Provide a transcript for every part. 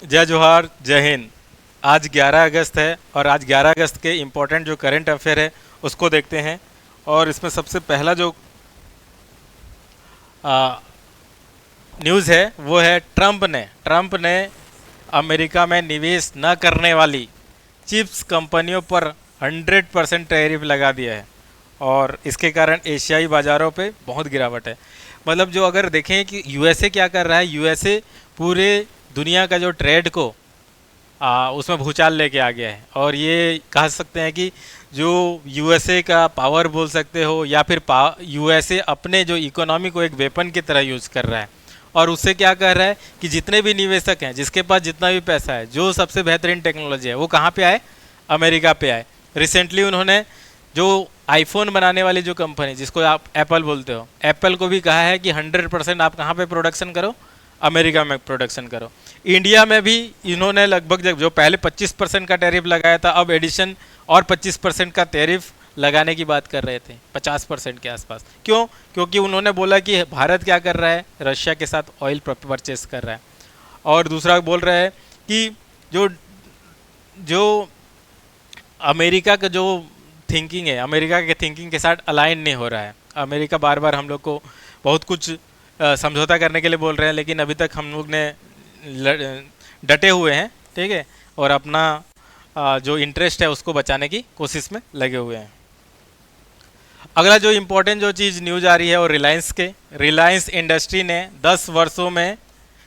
जय जोहार, जय हिंद। आज 11 अगस्त है और आज 11 अगस्त के इम्पोर्टेंट जो करंट अफेयर है उसको देखते हैं। और इसमें सबसे पहला जो न्यूज़ है वो है ट्रंप ने अमेरिका में निवेश न करने वाली चिप्स कंपनियों पर 100% टैरिफ लगा दिया है। और इसके कारण एशियाई बाज़ारों पे बहुत गिरावट है। मतलब जो अगर देखें कि यूएसए क्या कर रहा है, यूएसए पूरे दुनिया का जो ट्रेड को उसमें भूचाल लेके आ गया है। और ये कह सकते हैं कि जो यूएसए का पावर बोल सकते हो, या फिर यूएसए अपने जो इकोनॉमी को एक वेपन की तरह यूज़ कर रहा है। और उससे क्या कह रहा है कि जितने भी निवेशक हैं, जिसके पास जितना भी पैसा है, जो सबसे बेहतरीन टेक्नोलॉजी है, वो कहाँ पे आए? अमेरिका पे आए। रिसेंटली उन्होंने जो आईफोन बनाने वाली जो कंपनी, जिसको आप एप्पल बोलते हो, एप्पल को भी कहा है कि 100% आप कहाँ पे प्रोडक्शन करो? अमेरिका में प्रोडक्शन करो। इंडिया में भी इन्होंने लगभग जो पहले 25% का टैरिफ लगाया था, अब एडिशन और 25% का टैरिफ लगाने की बात कर रहे थे, 50% के आसपास। क्यों? क्योंकि उन्होंने बोला कि भारत क्या कर रहा है, रशिया के साथ ऑयल परचेस कर रहा है। और दूसरा बोल रहा है कि जो जो अमेरिका का जो थिंकिंग है, अमेरिका के थिंकिंग के साथ अलाइन नहीं हो रहा है। अमेरिका बार बार हम लोग को बहुत कुछ समझौता करने के लिए बोल रहे हैं, लेकिन अभी तक हम लोग ने डटे हुए हैं, ठीक है, और अपना जो इंटरेस्ट है उसको बचाने की कोशिश में लगे हुए हैं। अगला जो इम्पोर्टेंट जो चीज़ न्यूज आ रही है, और रिलायंस इंडस्ट्री ने 10 वर्षों में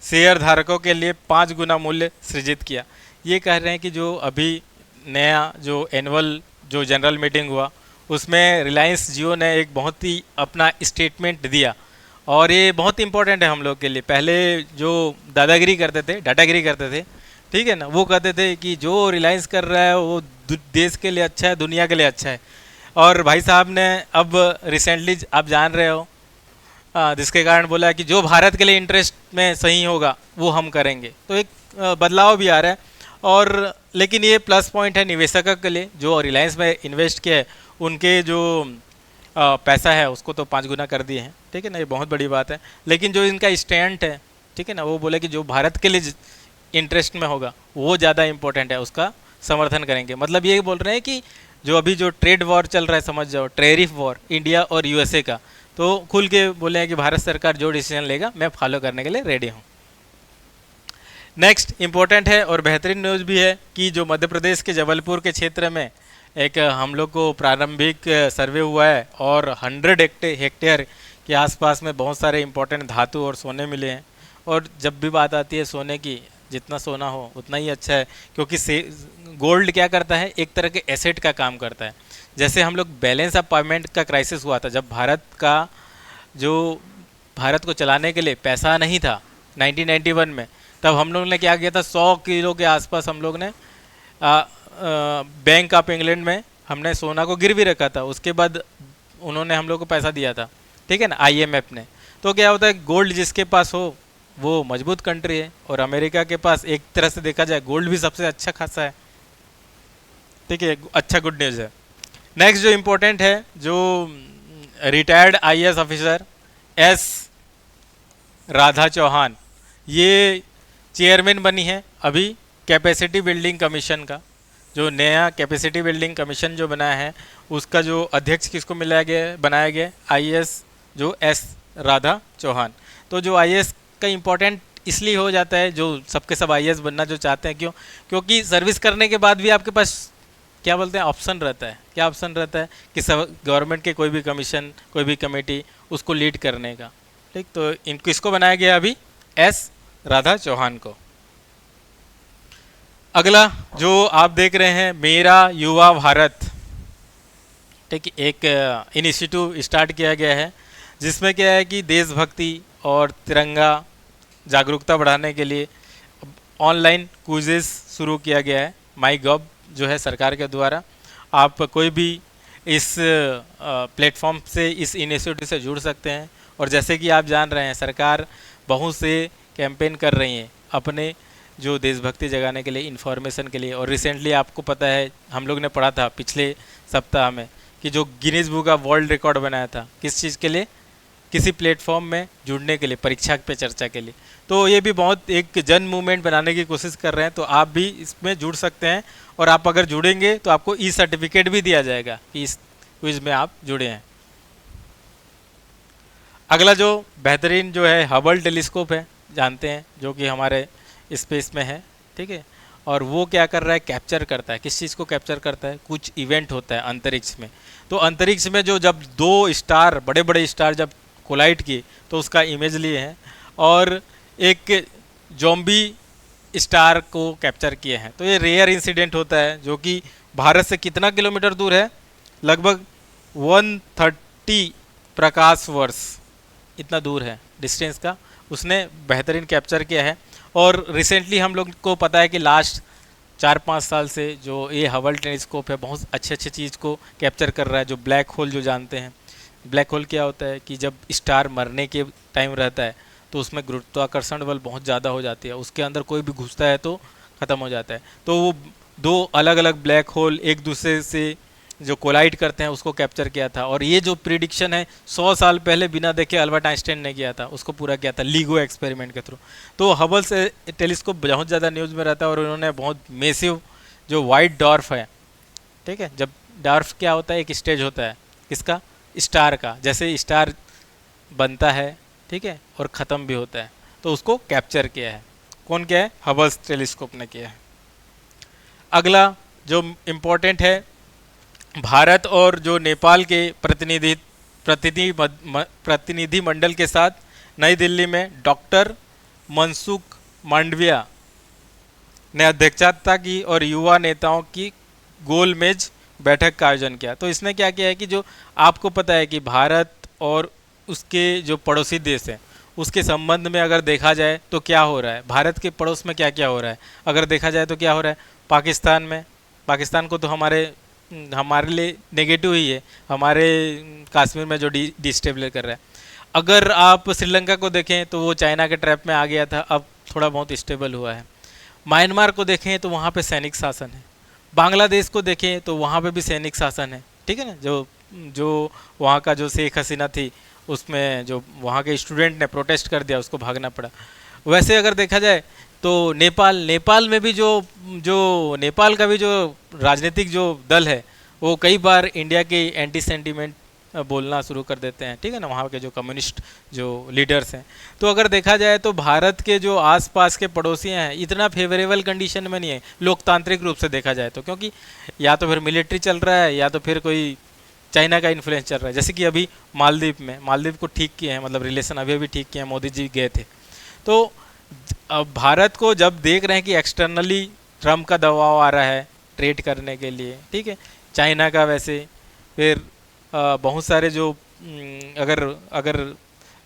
शेयर धारकों के लिए 5 गुना मूल्य सृजित किया। ये कह रहे हैं कि जो अभी नया जो एनुअल जो जनरल मीटिंग हुआ, उसमें रिलायंस जियो ने एक बहुत ही अपना स्टेटमेंट दिया। और ये बहुत इंपॉर्टेंट है हम लोग के लिए। पहले जो दादागिरी करते थे, डाटागिरी करते थे, ठीक है ना, वो कहते थे कि जो रिलायंस कर रहा है वो देश के लिए अच्छा है, दुनिया के लिए अच्छा है। और भाई साहब ने अब रिसेंटली आप जान रहे हो, जिसके कारण बोला कि जो भारत के लिए इंटरेस्ट में सही होगा वो हम करेंगे। तो एक बदलाव भी आ रहा है। और लेकिन ये प्लस पॉइंट है निवेशकों के लिए, जो रिलायंस में इन्वेस्ट किया है उनके जो पैसा है उसको तो 5 गुना कर दिए हैं, ठीक है ना, ये बहुत बड़ी बात है। लेकिन जो इनका स्टैंड है, ठीक है ना, वो बोले कि जो भारत के लिए इंटरेस्ट में होगा वो ज़्यादा इंपॉर्टेंट है, उसका समर्थन करेंगे। मतलब ये बोल रहे हैं कि जो अभी जो ट्रेड वॉर चल रहा है, समझ जाओ, टैरिफ वॉर इंडिया और यूएसए का, तो खुल के बोले हैं कि भारत सरकार जो डिसीजन लेगा मैं फॉलो करने के लिए रेडी हूँ। नेक्स्ट इम्पोर्टेंट है और बेहतरीन न्यूज़ भी है कि जो मध्य प्रदेश के जबलपुर के क्षेत्र में एक हम लोग को प्रारंभिक सर्वे हुआ है, और 100 हेक्टेयर के आसपास में बहुत सारे इंपॉर्टेंट धातु और सोने मिले हैं। और जब भी बात आती है सोने की, जितना सोना हो उतना ही अच्छा है, क्योंकि गोल्ड क्या करता है, एक तरह के एसेट का काम करता है। जैसे हम लोग बैलेंस ऑफ पेमेंट का क्राइसिस हुआ था, जब भारत को चलाने के लिए पैसा नहीं था 1991 में, तब हम लोग ने क्या किया था, 100 किलो के आसपास हम लोग ने बैंक ऑफ इंग्लैंड में हमने सोना को गिरवी रखा था। उसके बाद उन्होंने हम लोग को पैसा दिया था, ठीक है ना, आईएमएफ ने। तो क्या होता है, गोल्ड जिसके पास हो वो मजबूत कंट्री है, और अमेरिका के पास एक तरह से देखा जाए गोल्ड भी सबसे अच्छा खासा है, ठीक है, अच्छा गुड न्यूज़ है। नेक्स्ट जो इम्पोर्टेंट है, जो retired IAS officer S Radha Chauhan, ये चेयरमैन बनी है अभी कैपेसिटी बिल्डिंग कमीशन का। जो नया कैपेसिटी बिल्डिंग कमीशन जो बनाया है, उसका जो अध्यक्ष किसको बनाया गया, आईएएस जो एस राधा चौहान। तो जो आईएएस का इम्पोर्टेंट इसलिए हो जाता है, जो सबके सब आईएएस बनना जो चाहते हैं, क्यों? क्योंकि सर्विस करने के बाद भी आपके पास क्या बोलते हैं, ऑप्शन रहता है। क्या ऑप्शन रहता है कि सब गवर्नमेंट के कोई भी कमीशन, कोई भी कमेटी, उसको लीड करने का, ठीक। तो इनको इसको बनाया गया अभी एस राधा चौहान को। अगला जो आप देख रहे हैं, मेरा युवा भारत, ठीक, एक इनिशिएटिव स्टार्ट किया गया है, जिसमें क्या है कि देशभक्ति और तिरंगा जागरूकता बढ़ाने के लिए ऑनलाइन क्विज़ेस शुरू किया गया है। माई गॉव जो है सरकार के द्वारा, आप कोई भी इस प्लेटफॉर्म से, इस इनिशिएटिव से जुड़ सकते हैं। और जैसे कि आप जान रहे हैं, सरकार बहुत से कैंपेन कर रही हैं अपने जो देशभक्ति जगाने के लिए, इन्फॉर्मेशन के लिए। और रिसेंटली आपको पता है, हम लोग ने पढ़ा था पिछले सप्ताह में, कि जो Guinness book of world record बनाया था, किस चीज़ के लिए, किसी प्लेटफॉर्म में जुड़ने के लिए, परीक्षा पे चर्चा के लिए। तो ये भी बहुत एक जन मूवमेंट बनाने की कोशिश कर रहे हैं, तो आप भी इसमें जुड़ सकते हैं। और आप अगर जुड़ेंगे तो आपको ई सर्टिफिकेट भी दिया जाएगा कि इस क्विज में आप जुड़े हैं। अगला जो बेहतरीन जो है हबल टेलीस्कोप है, जानते हैं, जो कि हमारे स्पेस में है, ठीक है। और वो क्या कर रहा है, कैप्चर करता है। किस चीज़ को कैप्चर करता है, कुछ इवेंट होता है अंतरिक्ष में। तो अंतरिक्ष में जो जब दो स्टार, बड़े बड़े स्टार जब कोलाइड किए तो उसका इमेज लिए हैं, और एक जॉम्बी स्टार को कैप्चर किए हैं। तो ये रेयर इंसिडेंट होता है, जो कि भारत से कितना किलोमीटर दूर है, लगभग 130 प्रकाश वर्ष इतना दूर है डिस्टेंस का, उसने बेहतरीन कैप्चर किया है। और रिसेंटली हम लोग को पता है कि लास्ट 4-5 साल से जो ये हबल टेलीस्कोप है बहुत अच्छे अच्छे चीज़ को कैप्चर कर रहा है। जो ब्लैक होल जो जानते हैं, ब्लैक होल क्या होता है कि जब स्टार मरने के टाइम रहता है तो उसमें गुरुत्वाकर्षण बल बहुत ज़्यादा हो जाती है, उसके अंदर कोई भी घुसता है तो ख़त्म हो जाता है। तो वो दो अलग अलग ब्लैक होल एक दूसरे से जो कोलाइड करते हैं उसको कैप्चर किया था। और ये जो प्रिडिक्शन है 100 साल पहले बिना देखे अल्बर्ट आइंस्टाइन ने किया था, उसको पूरा किया था लीगो एक्सपेरिमेंट के थ्रू। तो हबल से टेलीस्कोप बहुत ज़्यादा न्यूज़ में रहता है, और उन्होंने बहुत मेसिव जो वाइट डॉर्फ है, ठीक है, जब डॉर्फ क्या होता है, एक स्टेज होता है किसका, स्टार का, जैसे स्टार बनता है, ठीक है, और ख़त्म भी होता है, तो उसको कैप्चर किया है। कौन किया है, हबल टेलीस्कोप ने किया है। अगला जो इम्पोर्टेंट है, भारत और जो नेपाल के प्रतिनिधि मंडल के साथ नई दिल्ली में डॉक्टर मनसुख मांडविया ने अध्यक्षता की और युवा नेताओं की गोलमेज बैठक का आयोजन किया। तो इसने क्या किया है कि जो आपको पता है कि भारत और उसके जो पड़ोसी देश हैं उसके संबंध में अगर देखा जाए तो क्या हो रहा है, भारत के पड़ोस में क्या क्या हो रहा है, अगर देखा जाए तो क्या हो रहा है पाकिस्तान में। पाकिस्तान को तो हमारे लिए नेगेटिव ही है, हमारे कश्मीर में जो डिस्टेबल कर रहा है। अगर आप श्रीलंका को देखें तो वो चाइना के ट्रैप में आ गया था, अब थोड़ा बहुत स्टेबल हुआ है। म्यांमार को देखें तो वहाँ पे सैनिक शासन है। बांग्लादेश को देखें तो वहाँ पे भी सैनिक शासन है, ठीक है ना। जो वहाँ का जो शेख हसीना थी, उसमें जो वहाँ के स्टूडेंट ने प्रोटेस्ट कर दिया, उसको भागना पड़ा। वैसे अगर देखा जाए तो नेपाल में भी जो नेपाल का भी जो राजनीतिक जो दल है वो कई बार इंडिया के एंटी सेंटीमेंट बोलना शुरू कर देते हैं, ठीक है ना, वहाँ के जो कम्युनिस्ट जो लीडर्स हैं। तो अगर देखा जाए तो भारत के जो आसपास के पड़ोसी हैं इतना फेवरेबल कंडीशन में नहीं है लोकतांत्रिक रूप से देखा जाए तो, क्योंकि या तो फिर मिलिट्री चल रहा है या तो फिर कोई चाइना का इन्फ्लुएंस चल रहा है। जैसे कि अभी मालदीव को ठीक किए हैं, मतलब रिलेशन अभी अभी ठीक किए हैं, मोदी जी गए थे। तो अब भारत को जब देख रहे हैं कि एक्सटर्नली ट्रम्प का दबाव आ रहा है ट्रेड करने के लिए, ठीक है, चाइना का, वैसे फिर बहुत सारे जो अगर अगर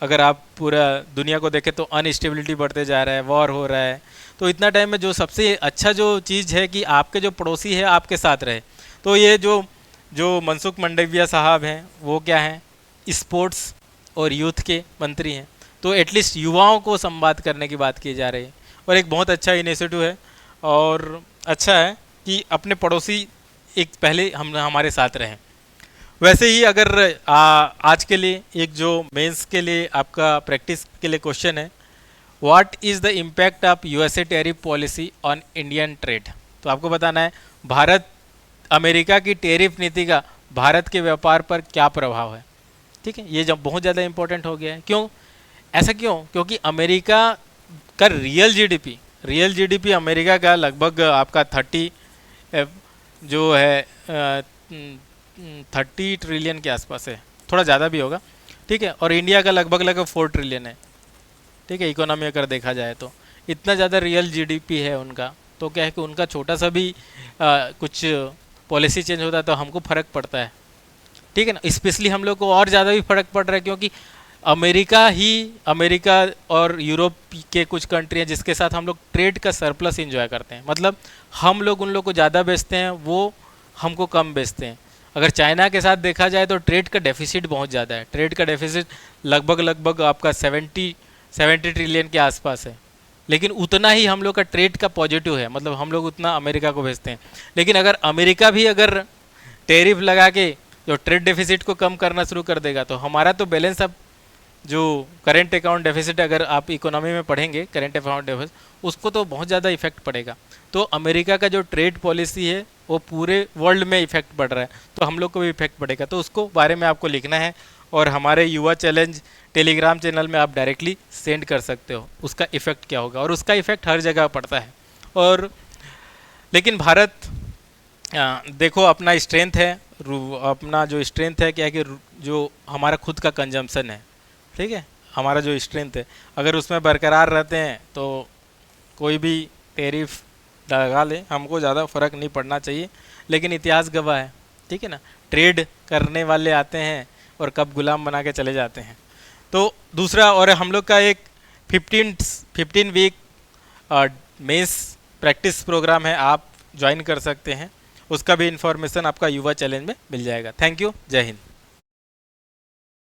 अगर आप पूरा दुनिया को देखें तो अनस्टेबिलिटी बढ़ते जा रहा है, वॉर हो रहा है। तो इतना टाइम में जो सबसे अच्छा जो चीज़ है कि आपके जो पड़ोसी है आपके साथ रहे। तो ये जो मनसुख मांडविया साहब हैं वो क्या हैं, स्पोर्ट्स और यूथ के मंत्री हैं। तो एटलीस्ट युवाओं को संवाद करने की बात की जा रही है, और एक बहुत अच्छा इनिशिएटिव है। और अच्छा है कि अपने पड़ोसी एक पहले हमारे साथ रहें। वैसे ही अगर आज के लिए एक जो मेंस के लिए आपका प्रैक्टिस के लिए क्वेश्चन है, what is the impact of USA tariff policy on Indian trade. तो आपको बताना है भारत अमेरिका की टैरिफ नीति का भारत के व्यापार पर क्या प्रभाव है, ठीक है। ये जब बहुत ज़्यादा इंपॉर्टेंट हो गया है, क्यों ऐसा क्यों, क्योंकि अमेरिका का रियल जीडीपी अमेरिका का लगभग आपका 30 ट्रिलियन के आसपास है, थोड़ा ज़्यादा भी होगा, ठीक है। और इंडिया का लगभग 4 ट्रिलियन है, ठीक है, इकोनॉमी अगर देखा जाए तो इतना ज़्यादा रियल जीडीपी है उनका। तो क्या है कि उनका छोटा सा भी कुछ पॉलिसी चेंज होता है तो हमको फ़र्क पड़ता है, ठीक है ना। स्पेशली हम लोग को और ज़्यादा भी फ़र्क पड़ रहा है, क्योंकि अमेरिका और यूरोप के कुछ कंट्री हैं जिसके साथ हम लोग ट्रेड का सरप्लस एंजॉय करते हैं। मतलब हम लोग उन लोग को ज़्यादा बेचते हैं, वो हमको कम बेचते हैं। अगर चाइना के साथ देखा जाए तो ट्रेड का डेफिसिट बहुत ज़्यादा है, ट्रेड का डेफिसिट लगभग आपका 70 ट्रिलियन के आसपास है। लेकिन उतना ही हम लोग का ट्रेड का पॉजिटिव है, मतलब हम लोग उतना अमेरिका को भेजते हैं। लेकिन अगर अमेरिका भी अगर टैरिफ लगा के जो ट्रेड डेफिसिट को कम करना शुरू कर देगा तो हमारा तो बैलेंस अब जो करेंट अकाउंट डेफिसिट, अगर आप इकोनॉमी में पढ़ेंगे करेंट अकाउंट डेफिसिट, उसको तो बहुत ज़्यादा इफेक्ट पड़ेगा। तो अमेरिका का जो ट्रेड पॉलिसी है वो पूरे वर्ल्ड में इफेक्ट पड़ रहा है, तो हम लोग को भी इफेक्ट पड़ेगा। तो उसको बारे में आपको लिखना है और हमारे युवा चैलेंज टेलीग्राम चैनल में आप डायरेक्टली सेंड कर सकते हो उसका इफेक्ट क्या होगा। और उसका इफेक्ट हर जगह पड़ता है। और लेकिन भारत, देखो अपना स्ट्रेंथ है, अपना जो स्ट्रेंथ है क्या है कि जो हमारा खुद का कंजम्पशन है, ठीक है, हमारा जो स्ट्रेंथ है अगर उसमें बरकरार रहते हैं तो कोई भी टैरिफ लगा ले, हमको ज़्यादा फर्क नहीं पड़ना चाहिए। लेकिन इतिहास गवाह है, ठीक है ना, ट्रेड करने वाले आते हैं और कब गुलाम बना के चले जाते हैं। तो दूसरा, और हम लोग का एक 15 वीक मेंस प्रैक्टिस प्रोग्राम है, आप ज्वाइन कर सकते हैं। उसका भी इन्फॉर्मेशन आपका युवा चैलेंज में मिल जाएगा। थैंक यू, जय हिंद।